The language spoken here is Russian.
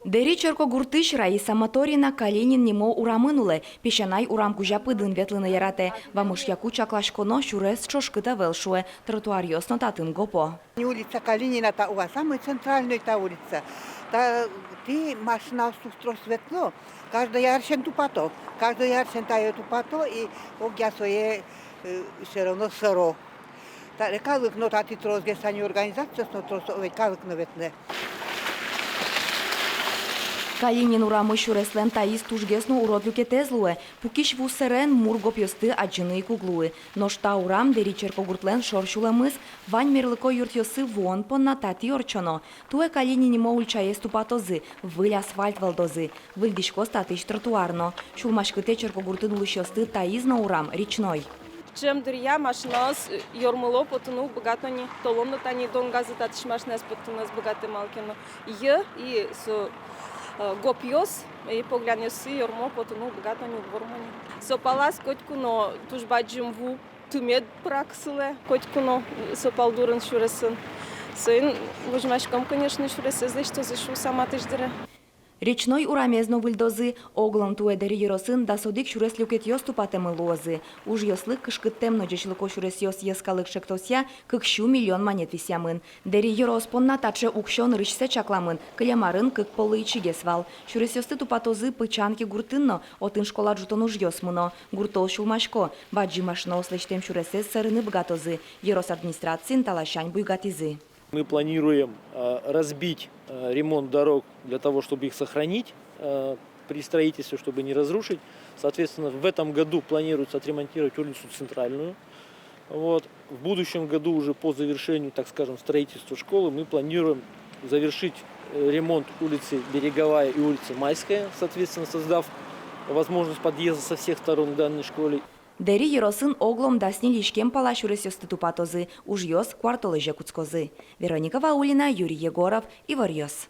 Дери черко гуртыш Раиса Моторина Калинин немо урамынулы, пешанай урам кужа пыдын ветлыны ярате. Вамыш яку чаклашконо шурес чошкыта велшуе, тротуар ясно татын гопо. Не улица Калинина, та у вас самая центральная та улица. Та ты машина сустро светло, каждый ярчен тупато, каждый ярчен тает тупато и огня свое все равно сыро. Та калык но тати трозге сани организация, но трозге калык наветне. Калинин урамы шуреслен таис тужгесно уродлюке тезлуе, пукиш вусерен мургоп йосты аджины и куглуе. Но шта урам дери черко гуртлен шоршуле мыс, вань мерлыко юрт йосы вон понна тати орчоно. Туе Калинин имо ульчае ступатозы, выль асфальт валдозы, выль дишко статыш тротуарно. Шулмашкыте черко гуртын улыш йосты таизно урам речной. Чем дырья машинас йормыло потону богатони толомно тани дон газы татиш машинас потонас богаты малкино. И с гопьос и поглянёсы йормо потону богатони вормони. Сопалас котькуно тужбаджим ву тумед праксыле котькуно сопалдурын шуресын. Сын вожмашком, конечно, шуресе здесь что зашу сама ты ждре. Речной урамезно выльдозы, оглом туе дери еросын да содик шурес люкет йосту патемы лозы. Уж йослык кышкыт темно джешлыко шурес йос ескалык шектосья, кыкщу миллион монет висямын. Дери ерос понна таче укщон рышсе чакламын, кылямарын кык полы ичиге свал. Шурес йосты тупатозы пычанки гуртынно, отын школа джутон уж йосмыно. Гуртол шулмашко, баджи машно ослечтем шуресе сырыны бгатозы. Ерос администрацин талашань буйгатизы. Мы планируем разбить ремонт дорог для того, чтобы их сохранить при строительстве, чтобы не разрушить. Соответственно, в этом году планируется отремонтировать улицу Центральную. Вот. В будущем году уже по завершению, так скажем, строительства школы мы планируем завершить ремонт улицы Береговая и улицы Майская, соответственно, создав возможность подъезда со всех сторон к данной школе. Дери еросын оглом дасни лишкем пала шурес йосты тупатозы, уж йос квартолы жекуцкозы. Вероника Ваулина, Юрий Егоров, Ивар Йос.